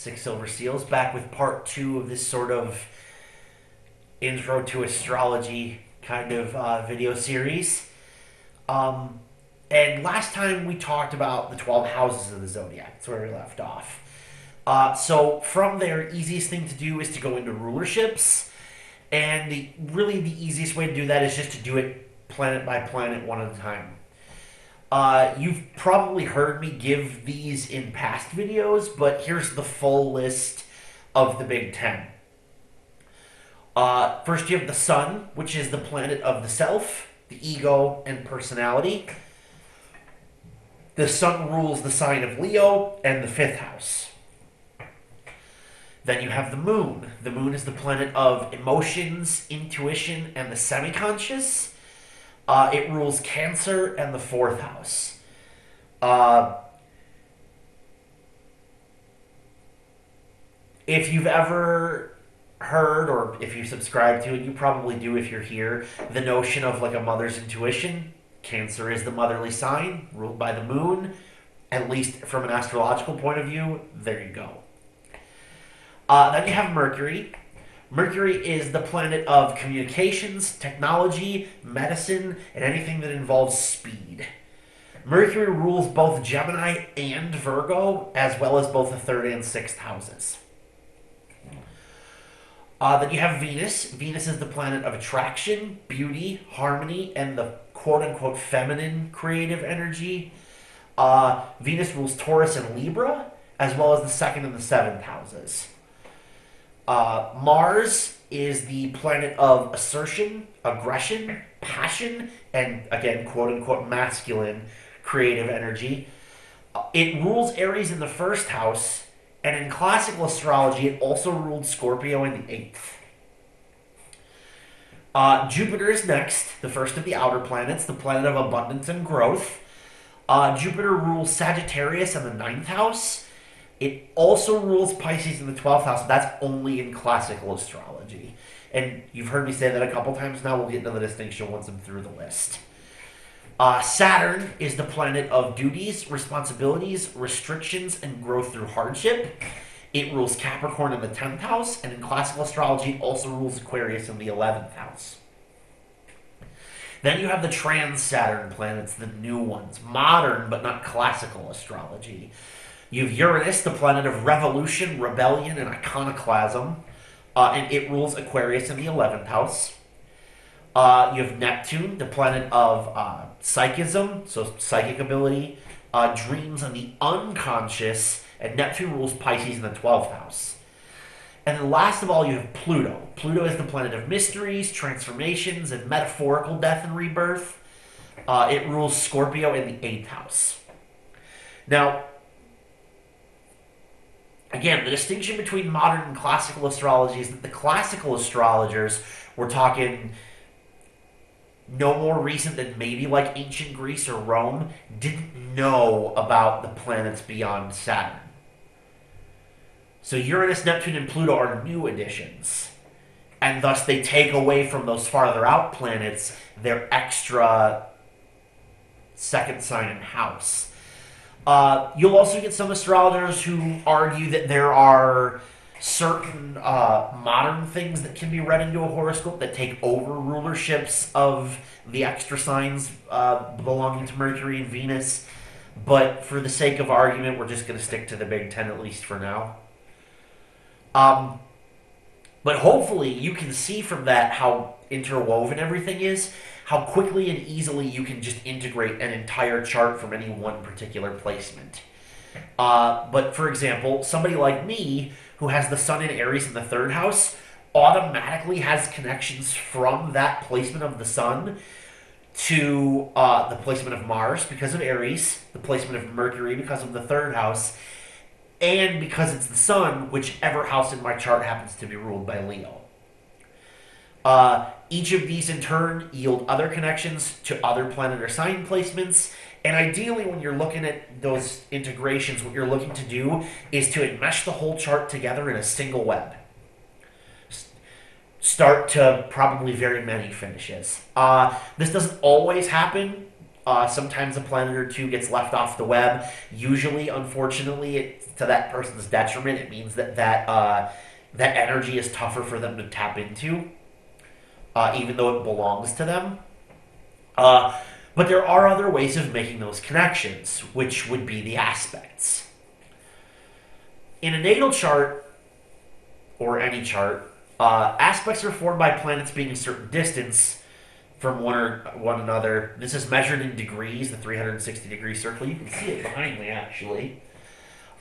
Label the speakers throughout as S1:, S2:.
S1: Six Silver Seals, back with part two of this sort of intro to astrology kind of video series. Um, and last time we talked about the 12 houses of the zodiac. That's where we left off. So from there, easiest thing to do is to go into rulerships. And really the easiest way to do that is just to do it planet by planet, one at a time. You've probably heard me give these in past videos, but here's the full list of the Big Ten. First, you have the Sun, which is the planet of the self, the ego, and personality. The Sun rules the sign of Leo and the fifth house. Then you have the Moon. The Moon is the planet of emotions, intuition, and the semi-conscious. It rules Cancer and the fourth house. If you've ever heard, or if you subscribe to it, you probably do if you're here, the notion of like a mother's intuition. Cancer is the motherly sign, ruled by the moon. At least from an astrological point of view, there you go. Then you have Mercury. Mercury is the planet of communications, technology, medicine, and anything that involves speed. Mercury rules both Gemini and Virgo, as well as both the third and sixth houses. Then you have Venus. Venus is the planet of attraction, beauty, harmony, and the quote-unquote feminine creative energy. Venus rules Taurus and Libra, as well as the second and the seventh houses. Mars is the planet of assertion, aggression, passion, and again, quote-unquote masculine creative energy. It rules Aries in the first house, and in classical astrology, it also ruled Scorpio in the eighth. Jupiter is next, the first of the outer planets, the planet of abundance and growth. Jupiter rules Sagittarius in the ninth house. It also rules Pisces in the 12th house. That's only in classical astrology. And you've heard me say that a couple times now. We'll get into the distinction once I'm through the list. Saturn is the planet of duties, responsibilities, restrictions, and growth through hardship. It rules Capricorn in the 10th house, and in classical astrology, it also rules Aquarius in the 11th house. Then you have the trans-Saturn planets, the new ones. Modern, but not classical astrology. You have Uranus, the planet of revolution, rebellion, and iconoclasm. And it rules Aquarius in the 11th house. You have Neptune, the planet of psychism, so psychic ability, dreams, and the unconscious. And Neptune rules Pisces in the 12th house. And then last of all, you have Pluto. Pluto is the planet of mysteries, transformations, and metaphorical death and rebirth. It rules Scorpio in the 8th house. Now, again, the distinction between modern and classical astrology is that the classical astrologers, we're talking no more recent than maybe like ancient Greece or Rome, didn't know about the planets beyond Saturn. So Uranus, Neptune, and Pluto are new additions. And thus they take away from those farther out planets their extra second sign and house. You'll also get some astrologers who argue that there are certain modern things that can be read into a horoscope that take over rulerships of the extra signs belonging to Mercury and Venus. But for the sake of argument, we're just going to stick to the Big Ten, at least for now. But hopefully you can see from that how interwoven everything is, how quickly and easily you can just integrate an entire chart from any one particular placement. But for example, somebody like me, who has the Sun in Aries in the third house, automatically has connections from that placement of the Sun to the placement of Mars because of Aries, the placement of Mercury because of the third house, and because it's the Sun, whichever house in my chart happens to be ruled by Leo. Each of these in turn yield other connections to other planet or sign placements, and ideally when you're looking at those integrations, what you're looking to do is to enmesh the whole chart together in a single web. Start to probably very many finishes. This doesn't always happen. Sometimes a planet or two gets left off the web. Usually, unfortunately, it to that person's detriment. It means that energy is tougher for them to tap into, even though it belongs to them. Uh, but there are other ways of making those connections, which would be the aspects. In a natal chart, or any chart, aspects are formed by planets being a certain distance from one another. This is measured in degrees, the 360-degree circle. You can see it behind me, actually.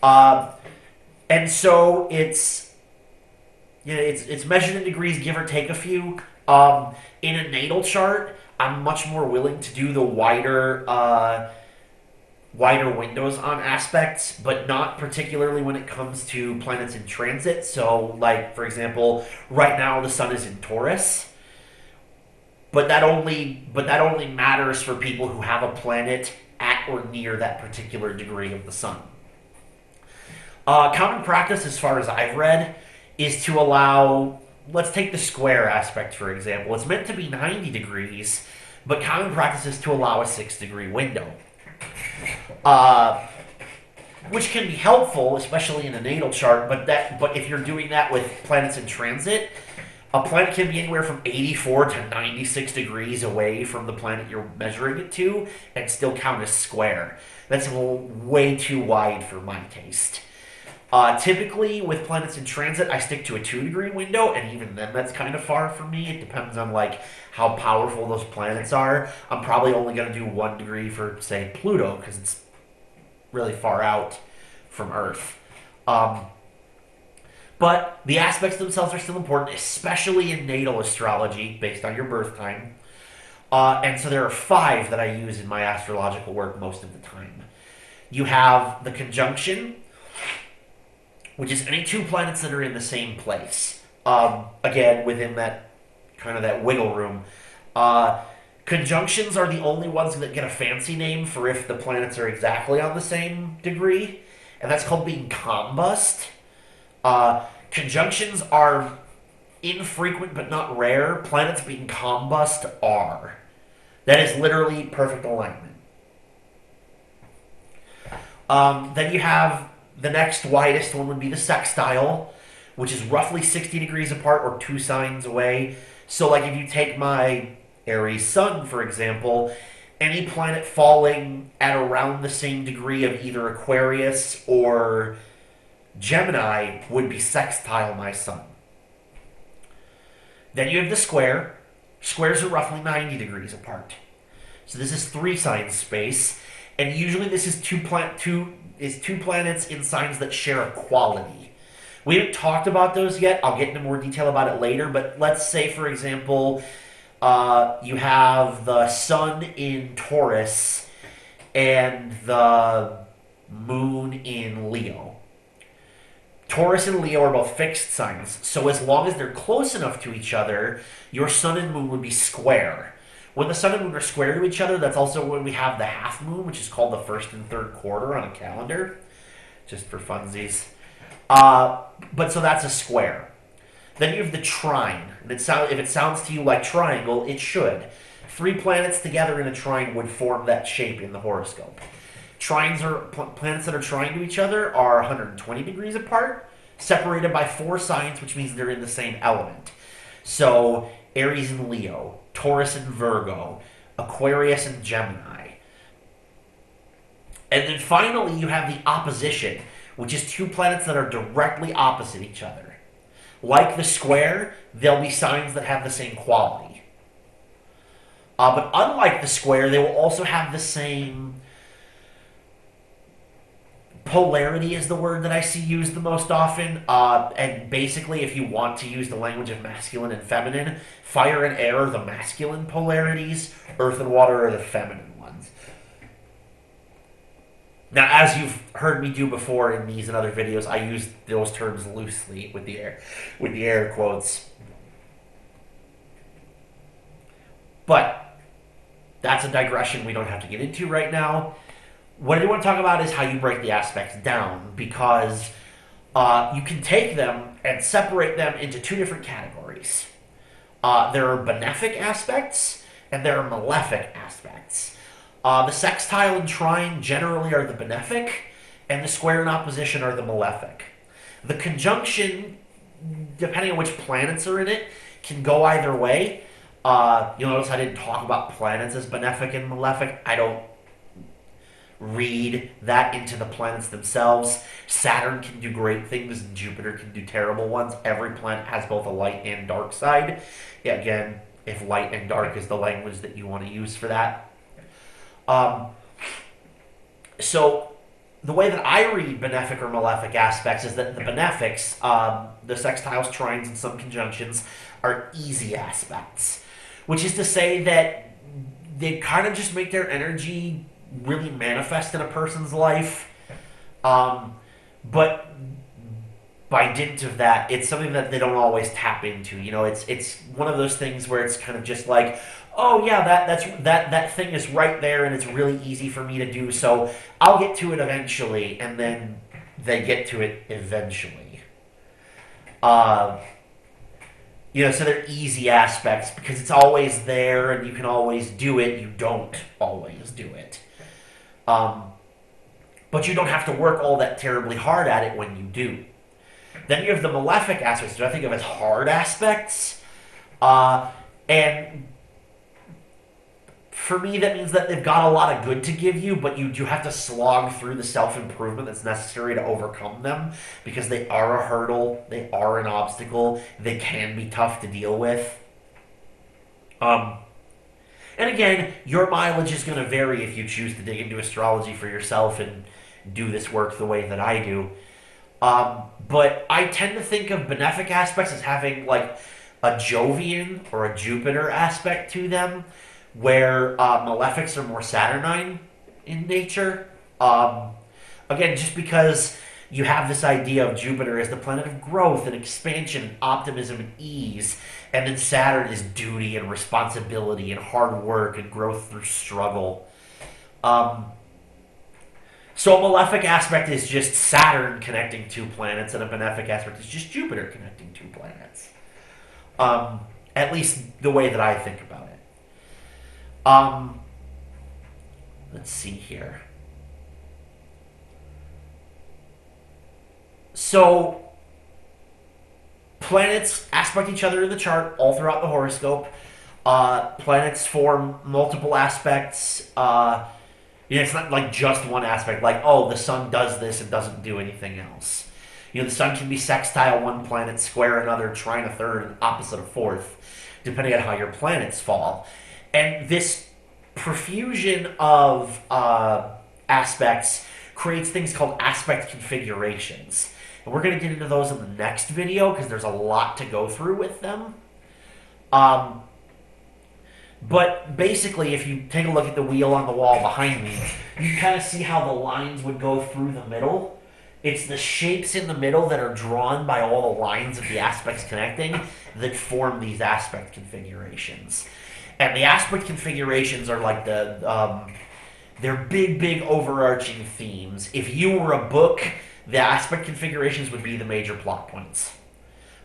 S1: Uh, and so it's measured in degrees, give or take a few. In a natal chart, I'm much more willing to do the wider windows on aspects, but not particularly when it comes to planets in transit. So, like for example, right now the sun is in Taurus, but that only matters for people who have a planet at or near that particular degree of the sun. Common practice, as far as I've read, is to allow. Let's take the square aspect for example. It's meant to be 90 degrees, but common practice is to allow a 6-degree window. Uh, which can be helpful, especially in a natal chart. But if you're doing that with planets in transit, a planet can be anywhere from 84 to 96 degrees away from the planet you're measuring it to, and still count as square. That's way too wide for my taste. Typically, with planets in transit, I stick to a 2-degree window, and even then, that's kind of far for me. It depends on like how powerful those planets are. I'm probably only going to do 1 degree for, say, Pluto, because it's really far out from Earth. But the aspects themselves are still important, especially in natal astrology, based on your birth time. And so there are 5 that I use in my astrological work most of the time. You have the conjunction, which is any 2 planets that are in the same place. Again, within that kind of that wiggle room. Conjunctions are the only ones that get a fancy name for if the planets are exactly on the same degree, and that's called being combust. Conjunctions are infrequent but not rare. Planets being combust are. That is literally perfect alignment. Then you have the next widest one would be the sextile, which is roughly 60 degrees apart or 2 signs away. So, like if you take my Aries sun, for example, any planet falling at around the same degree of either Aquarius or Gemini would be sextile my sun. Then you have the square. Squares are roughly 90 degrees apart. So this is 3 signs space, and usually this is two planets in signs that share a quality. We haven't talked about those yet. I'll get into more detail about it later, but let's say, for example, you have the sun in Taurus and the moon in Leo. Taurus and Leo are both fixed signs, so as long as they're close enough to each other, your sun and moon would be square. When the sun and moon are square to each other, that's also when we have the half moon, which is called the first and third quarter on a calendar, just for funsies. But so that's a square. Then you have the trine, and if it sounds to you like triangle, it should. 3 planets together in a trine would form that shape in the horoscope. Trines are planets that are trine to each other are 120 degrees apart, separated by 4 signs, which means they're in the same element. So Aries and Leo, Taurus and Virgo, Aquarius and Gemini. And then finally you have the opposition, which is 2 planets that are directly opposite each other. Like the square, they'll be signs that have the same quality. But unlike the square, they will also have the same polarity is the word that I see used the most often. And basically, if you want to use the language of masculine and feminine, fire and air are the masculine polarities, earth and water are the feminine ones. Now, as you've heard me do before in these and other videos, I use those terms loosely with the air quotes. But that's a digression we don't have to get into right now. What I do want to talk about is how you break the aspects down, because you can take them and separate them into 2 different categories. There are benefic aspects and there are malefic aspects. The sextile and trine generally are the benefic, and the square and opposition are the malefic. The conjunction, depending on which planets are in it, can go either way. You'll notice I didn't talk about planets as benefic and malefic. I don't read that into the planets themselves. Saturn can do great things, and Jupiter can do terrible ones. Every planet has both a light and dark side. Yeah, again, if light and dark is the language that you want to use for that. So the way that I read benefic or malefic aspects is that the benefics, the sextiles, trines, and some conjunctions, are easy aspects, which is to say that they kind of just make their energy really manifest in a person's life. But by dint of that, it's something that they don't always tap into. It's one of those things where it's kind of just like, oh yeah, that thing is right there, and it's really easy for me to do. So I'll get to it eventually, and then they get to it eventually. So they're easy aspects because it's always there, and you can always do it. You don't always do it. But you don't have to work all that terribly hard at it when you do. Then you have the malefic aspects, which I think of as hard aspects. And for me, that means that they've got a lot of good to give you, but you do have to slog through the self-improvement that's necessary to overcome them, because they are a hurdle, they are an obstacle, they can be tough to deal with. And again, your mileage is going to vary if you choose to dig into astrology for yourself and do this work the way that I do. But I tend to think of benefic aspects as having like a Jovian or a Jupiter aspect to them, where malefics are more Saturnine in nature. Again, just because you have this idea of Jupiter as the planet of growth and expansion and optimism and ease, and then Saturn is duty and responsibility and hard work and growth through struggle. So a malefic aspect is just Saturn connecting two planets, and a benefic aspect is just Jupiter connecting two planets. At least the way that I think about it. Let's see here. So, planets aspect each other in the chart all throughout the horoscope. Planets form multiple aspects. It's not like just one aspect, like, oh, the sun does this and doesn't do anything else. The sun can be sextile one planet, square another, trine a third, and opposite a fourth, depending on how your planets fall. And this profusion of aspects creates things called aspect configurations. And we're going to get into those in the next video because there's a lot to go through with them. But basically, if you take a look at the wheel on the wall behind me, you can kind of see how the lines would go through the middle. It's the shapes in the middle that are drawn by all the lines of the aspects connecting that form these aspect configurations. And the aspect configurations are like they're big overarching themes. If you were a book, the aspect configurations would be the major plot points.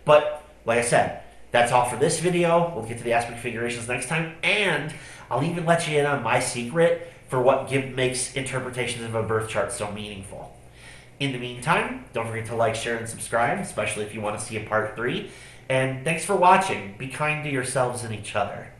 S1: But, like I said, that's all for this video. We'll get to the aspect configurations next time, and I'll even let you in on my secret for what makes interpretations of a birth chart so meaningful. In the meantime, don't forget to like, share, and subscribe, especially if you want to see a part 3. And thanks for watching. Be kind to yourselves and each other.